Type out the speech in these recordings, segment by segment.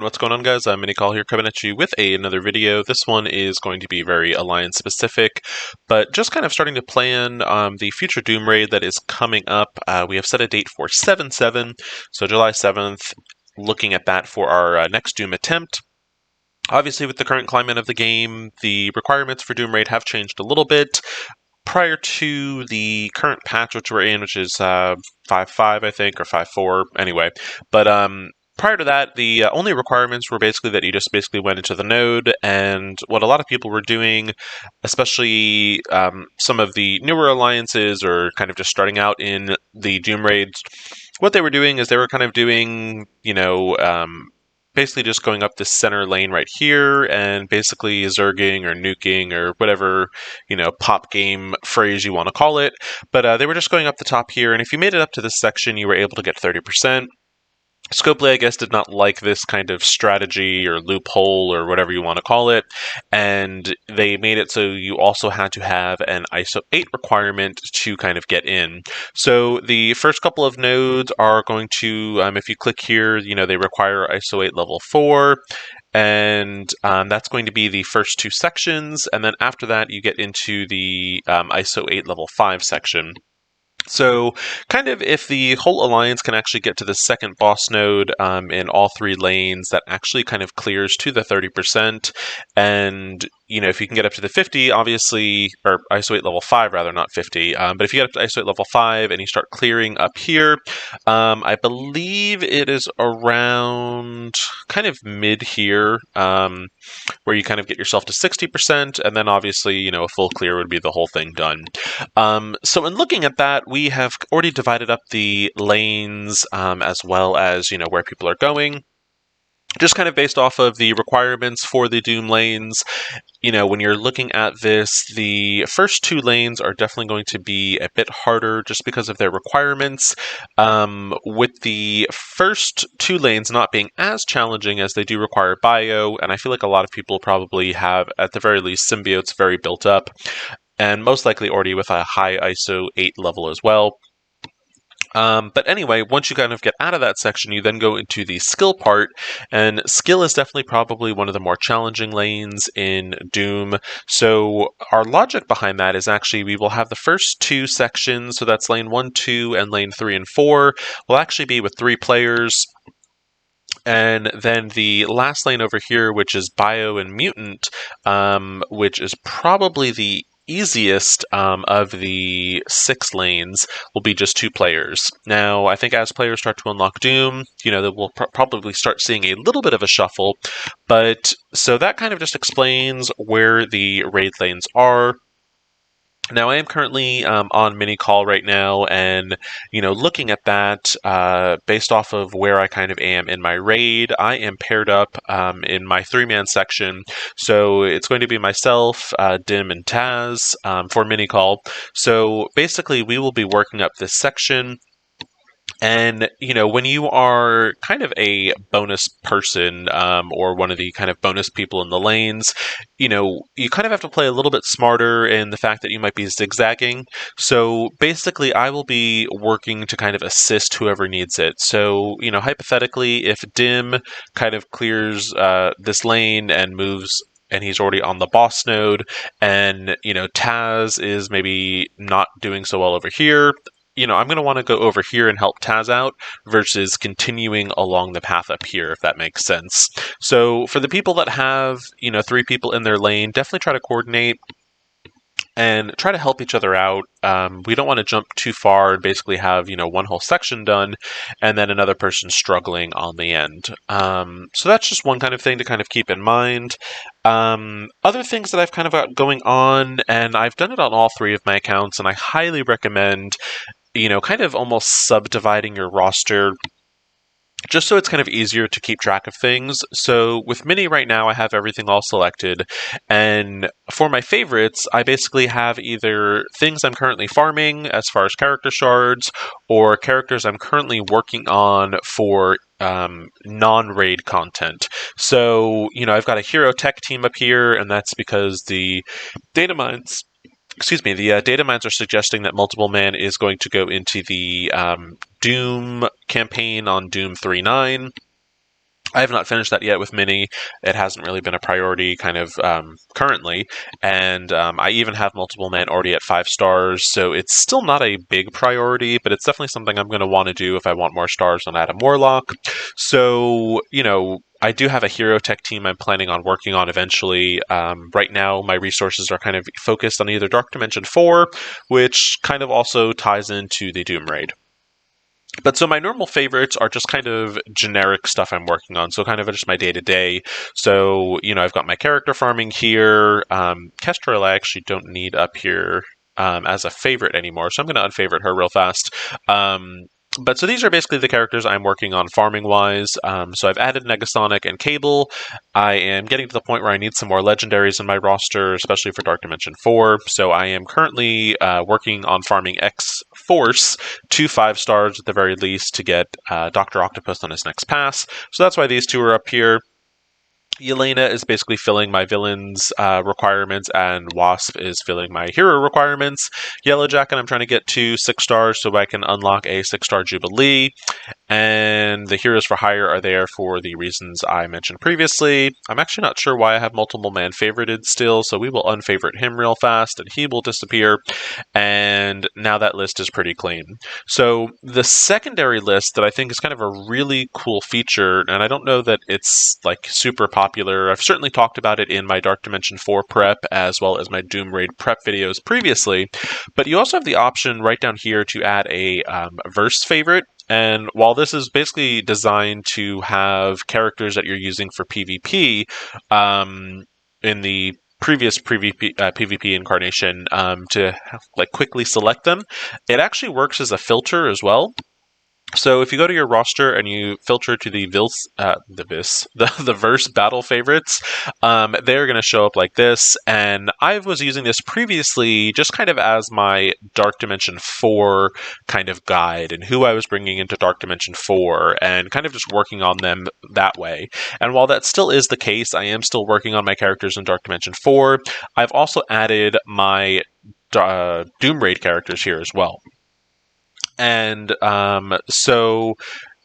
What's going on, guys? I'm Minicall here, coming at you with another video. This one is going to be very Alliance specific, but just kind of starting to plan the future Doom raid that is coming up. We have set a date for 7/7, so July 7th, looking at that for our next Doom attempt. Obviously, with the current climate of the game, the requirements for Doom raid have changed a little bit. Prior to the current patch which we're in, which is 5.5, I think, or 5.4, anyway. But prior to that, the only requirements were basically that you just basically went into the node, and what a lot of people were doing, especially some of the newer alliances or kind of just starting out in the Doom raids, what they were doing is they were kind of doing, basically just going up this center lane right here and basically zerging or nuking or whatever, pop game phrase you want to call it. But they were just going up the top here, and if you made it up to this section, you were able to get 30%. Scopely, I guess, did not like this kind of strategy or loophole or whatever you want to call it, and they made it so you also had to have an ISO 8 requirement to kind of get in. So the first couple of nodes are going to, if you click here, they require ISO 8 level 4, and that's going to be the first two sections, and then after that you get into the ISO 8 level 5 section. So, kind of, if the whole alliance can actually get to the second boss node in all three lanes, that actually kind of clears to the 30%. And, if you can get up to the 50, obviously, or ISO 8 level 5, rather, not 50. But if you get up to ISO 8 level 5 and you start clearing up here, I believe it is around kind of mid here, where you kind of get yourself to 60%, and then obviously, a full clear would be the whole thing done. So in looking at that, we have already divided up the lanes as well as, where people are going. Just kind of based off of the requirements for the Doom lanes, when you're looking at this, the first two lanes are definitely going to be a bit harder just because of their requirements. With the first two lanes not being as challenging as they do require bio, and I feel like a lot of people probably have, at the very least, symbiotes very built up, and most likely already with a high ISO 8 level as well. But anyway, once you kind of get out of that section, you then go into the skill part, and skill is definitely probably one of the more challenging lanes in Doom. So our logic behind that is actually we will have the first two sections, so that's lane 1, 2, and lane 3 and 4, will actually be with 3 players. And then the last lane over here, which is Bio and Mutant, which is probably the easiest of the 6 lanes, will be just 2 players. Now, I think as players start to unlock Doom, that we'll probably start seeing a little bit of a shuffle. But so that kind of just explains where the raid lanes are. Now, I am currently on Minicall right now, and, looking at that, based off of where I kind of am in my raid, I am paired up in my 3-man section. So it's going to be myself, Dim, and Taz for Minicall. So basically, we will be working up this section. And, when you are kind of a bonus person or one of the kind of bonus people in the lanes, you kind of have to play a little bit smarter in the fact that you might be zigzagging. So basically, I will be working to kind of assist whoever needs it. So, hypothetically, if Dim kind of clears this lane and moves, and he's already on the boss node, and, Taz is maybe not doing so well over here, I'm going to want to go over here and help Taz out versus continuing along the path up here, if that makes sense. So for the people that have, 3 people in their lane, definitely try to coordinate and try to help each other out. We don't want to jump too far and basically have, one whole section done and then another person struggling on the end. So that's just one kind of thing to kind of keep in mind. Other things that I've kind of got going on, and I've done it on all 3 of my accounts, and I highly recommend kind of almost subdividing your roster just so it's kind of easier to keep track of things. So with Mini right now, I have everything all selected, and for my favorites, I basically have either things I'm currently farming as far as character shards, or characters I'm currently working on for non-raid content. So, I've got a hero tech team up here, and that's because the data mines data mines are suggesting that Multiple Man is going to go into the Doom campaign on Doom 3.9. I have not finished that yet with Mini. It hasn't really been a priority kind of currently. And I even have multiple men already at 5 stars, so it's still not a big priority, but it's definitely something I'm going to want to do if I want more stars on Adam Warlock. So, I do have a hero tech team I'm planning on working on eventually. Right now, my resources are kind of focused on either Dark Dimension 4, which kind of also ties into the Doom Raid. But so my normal favorites are just kind of generic stuff I'm working on. So kind of just my day to day. So, I've got my character farming here. Kestrel I actually don't need up here as a favorite anymore. So I'm going to unfavorite her real fast. But so these are basically the characters I'm working on farming wise. So I've added Negasonic and Cable. I am getting to the point where I need some more legendaries in my roster, especially for Dark Dimension 4. So I am currently working on farming X-Force to 5 stars at the very least to get Dr. Octopus on his next pass. So that's why these two are up here. Yelena is basically filling my villains requirements, and Wasp is filling my hero requirements. Yellowjacket I'm trying to get to 6 stars so I can unlock a 6-star Jubilee. And the heroes for hire are there for the reasons I mentioned previously. I'm actually not sure why I have multiple man favorited still, so we will unfavorite him real fast and he will disappear. And now that list is pretty clean. So the secondary list that I think is kind of a really cool feature, and I don't know that it's like super popular. I've certainly talked about it in my Dark Dimension 4 prep as well as my Doom Raid prep videos previously, but you also have the option right down here to add a verse favorite. And while this is basically designed to have characters that you're using for PvP, in the previous PvP incarnation, to quickly select them, it actually works as a filter as well. So if you go to your roster and you filter to the verse battle favorites, they're going to show up like this. And I was using this previously just kind of as my Dark Dimension 4 kind of guide and who I was bringing into Dark Dimension 4 and kind of just working on them that way. And while that still is the case, I am still working on my characters in Dark Dimension 4. I've also added my Doom Raid characters here as well. And so,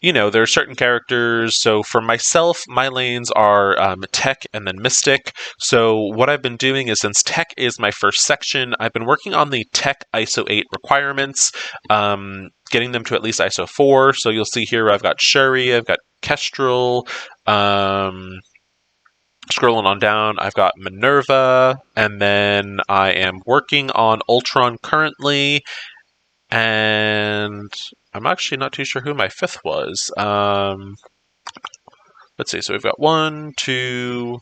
there are certain characters. So for myself, my lanes are Tech and then Mystic. So what I've been doing is, since Tech is my first section, I've been working on the Tech ISO 8 requirements, getting them to at least ISO 4. So you'll see here I've got Shuri, I've got Kestrel, scrolling on down, I've got Minerva, and then I am working on Ultron currently. And I'm actually not too sure who my 5th was. Let's see. So we've got 1, 2,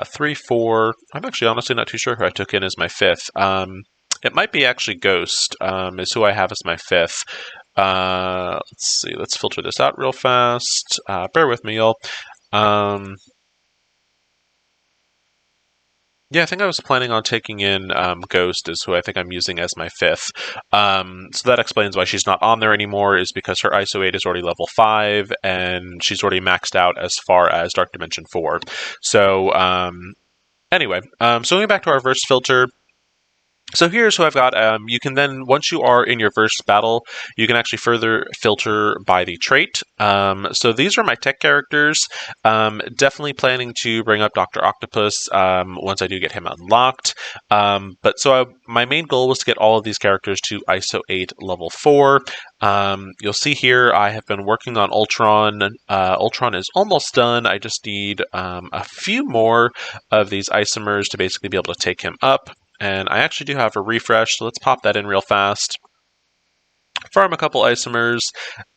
3, 4. I'm actually honestly not too sure who I took in as my 5th. It might be actually Ghost, is who I have as my 5th. Let's see. Let's filter this out real fast. Bear with me, y'all. Yeah, I think I was planning on taking in Ghost, is who I think I'm using as my 5th. So that explains why she's not on there anymore, is because her ISO 8 is already level 5, and she's already maxed out as far as Dark Dimension 4. So, anyway, so going back to our verse filter. So here's who I've got. You can then, once you are in your verse battle, you can actually further filter by the trait. So these are my tech characters. Definitely planning to bring up Dr. Octopus once I do get him unlocked. My main goal was to get all of these characters to ISO 8 level 4. You'll see here I have been working on Ultron. Ultron is almost done. I just need a few more of these isomers to basically be able to take him up. And I actually do have a refresh, so let's pop that in real fast. Farm a couple isomers,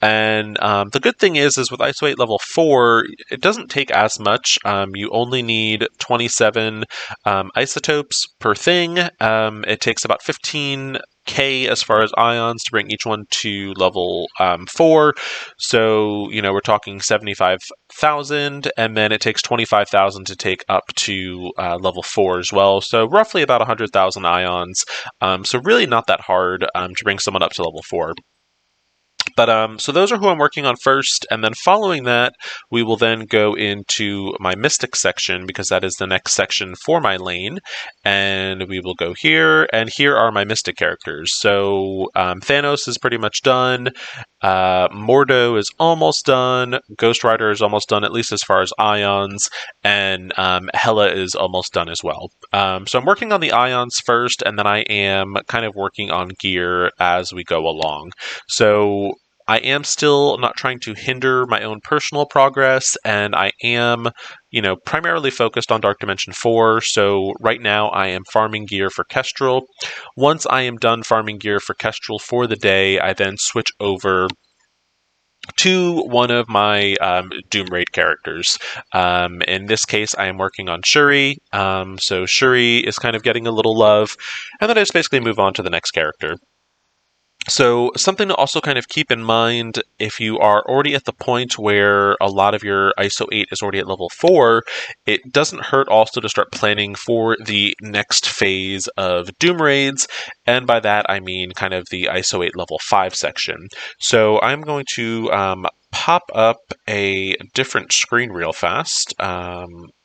and the good thing is with ISO 8 level 4, it doesn't take as much. You only need 27 isotopes per thing. It takes about 15k as far as ions to bring each one to level 4. So, we're talking 75,000, and then it takes 25,000 to take up to level 4 as well. So roughly about 100,000 ions. So really not that hard to bring someone up to level 4. But so those are who I'm working on first, and then following that, we will then go into my Mystic section, because that is the next section for my lane, and we will go here, and here are my Mystic characters. So Thanos is pretty much done, Mordo is almost done. Ghost Rider is almost done, at least as far as ions, and Hela is almost done as well. So I'm working on the ions first, and then I am kind of working on gear as we go along. So I am still not trying to hinder my own personal progress, and I am, primarily focused on Dark Dimension 4. So right now I am farming gear for Kestrel. Once I am done farming gear for Kestrel for the day, I then switch over to one of my Doom Raid characters. In this case, I am working on Shuri. So Shuri is kind of getting a little love, and then I just basically move on to the next character. So something to also kind of keep in mind if you are already at the point where a lot of your ISO 8 is already at level 4, it doesn't hurt also to start planning for the next phase of Doom Raids, and by that I mean kind of the ISO 8 level 5 section. So I'm going to pop up a different screen real fast.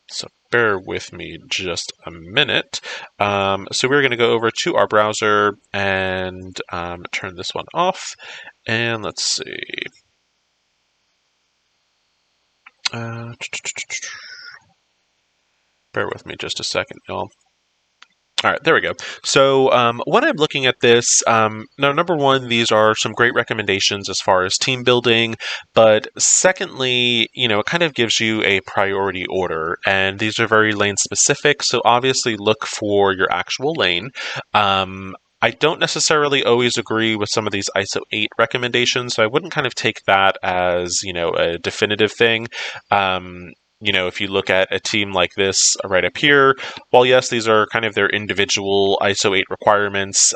So bear with me just a minute. So we're going to go over to our browser and turn this one off. And let's see. Bear with me just a second, y'all. All right, there we go. So when I'm looking at this, now, number one, these are some great recommendations as far as team building, but secondly, it kind of gives you a priority order, and these are very lane specific, so obviously look for your actual lane. I don't necessarily always agree with some of these ISO 8 recommendations, so I wouldn't kind of take that as, a definitive thing. If you look at a team like this right up here, while yes, these are kind of their individual ISO 8 requirements,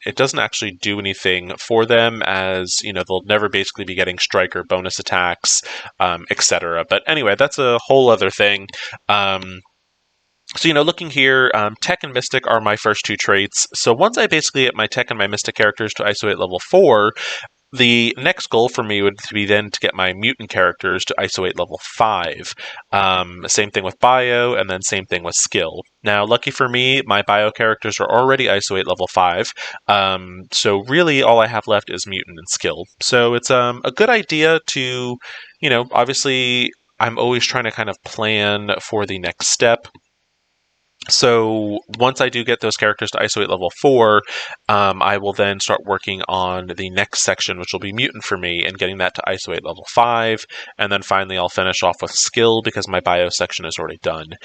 it doesn't actually do anything for them, as, they'll never basically be getting striker bonus attacks, etc. But anyway, that's a whole other thing. So, looking here, Tech and Mystic are my first two traits. So once I basically get my Tech and my Mystic characters to ISO 8 level 4, the next goal for me would be then to get my mutant characters to ISO 8 level 5. Same thing with bio, and then same thing with skill. Now, lucky for me, my bio characters are already ISO 8 level 5. So really all I have left is mutant and skill. So it's a good idea to, obviously I'm always trying to kind of plan for the next step. So once I do get those characters to ISO 8 level 4, I will then start working on the next section, which will be mutant for me, and getting that to ISO 8 level 5. And then finally, I'll finish off with skill because my bio section is already done.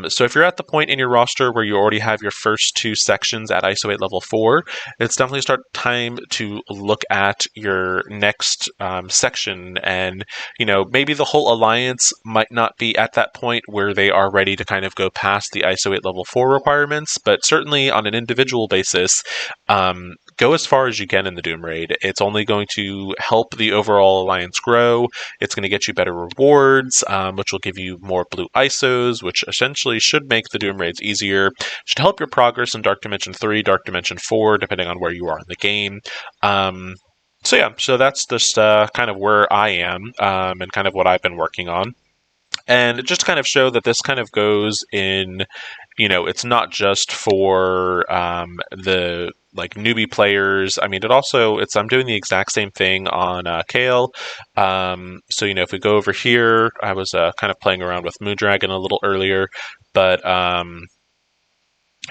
So if you're at the point in your roster where you already have your first two sections at ISO 8 level 4, it's definitely time to look at your next section. And, maybe the whole alliance might not be at that point where they are ready to kind of go past the ISO 8 level 4 requirements, but certainly on an individual basis, go as far as you can in the Doom Raid. It's only going to help the overall alliance grow. It's going to get you better rewards, which will give you more blue ISOs, which essentially should make the Doom Raids easier. Should help your progress in Dark Dimension 3, Dark Dimension 4, depending on where you are in the game. So that's just kind of where I am, and kind of what I've been working on. And just to kind of show that this kind of goes in, it's not just for the newbie players. I mean, I'm doing the exact same thing on Kael. So, if we go over here, I was kind of playing around with Moondragon a little earlier, but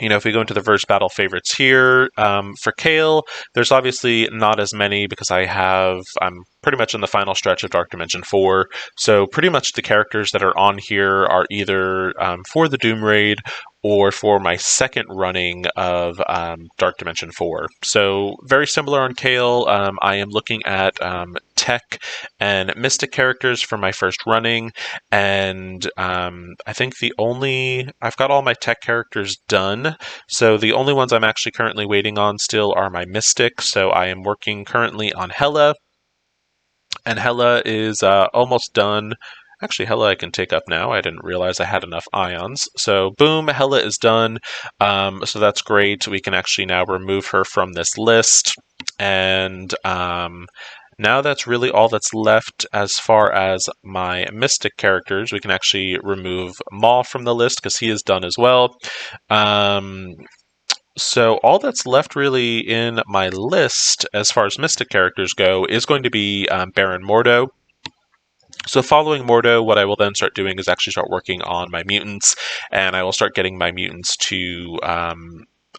if we go into the Verse Battle favorites here, for Kael, there's obviously not as many because I'm pretty much in the final stretch of Dark Dimension 4, so pretty much the characters that are on here are either for the Doom Raid or for my second running of Dark Dimension 4. So very similar on Kael. I am looking at Tech and Mystic characters for my first running, and I think I've got all my Tech characters done, so the only ones I'm actually currently waiting on still are my Mystic, so I am working currently on Hela, and Hela is almost done. Actually, Hela I can take up now. I didn't realize I had enough ions. So boom, Hela is done. So that's great. We can actually now remove her from this list. And now that's really all that's left as far as my Mystic characters. We can actually remove Maw from the list because he is done as well. So all that's left really in my list as far as Mystic characters go is going to be Baron Mordo. So following Mordo, what I will then start doing is actually start working on my mutants, and I will start getting my mutants to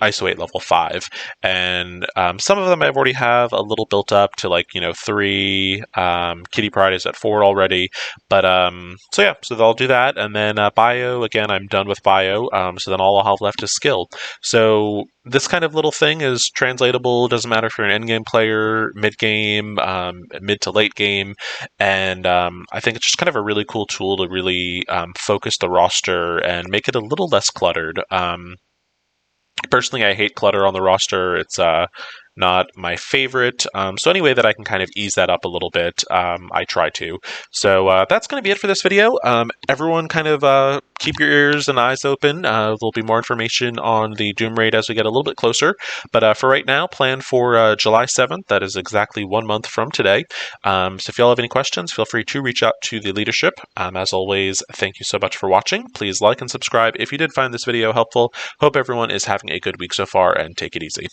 ISO 8 level 5. And some of them I already have a little built up to 3. Kitty Pryde is at 4 already. But so yeah, so I'll do that. And then bio, again, I'm done with bio. So then all I'll have left is skill. So this kind of little thing is translatable. It doesn't matter if you're an endgame player, mid game, mid to late game. And I think it's just kind of a really cool tool to really focus the roster and make it a little less cluttered. Personally, I hate clutter on the roster. It's not my favorite. So any way that I can kind of ease that up a little bit, I try to. So that's going to be it for this video. Everyone kind of keep your ears and eyes open. There'll be more information on the Doom Raid as we get a little bit closer. But for right now, plan for July 7th. That is exactly 1 month from today. So if y'all have any questions, feel free to reach out to the leadership. As always, thank you so much for watching. Please like and subscribe if you did find this video helpful. Hope everyone is having a good week so far, and take it easy.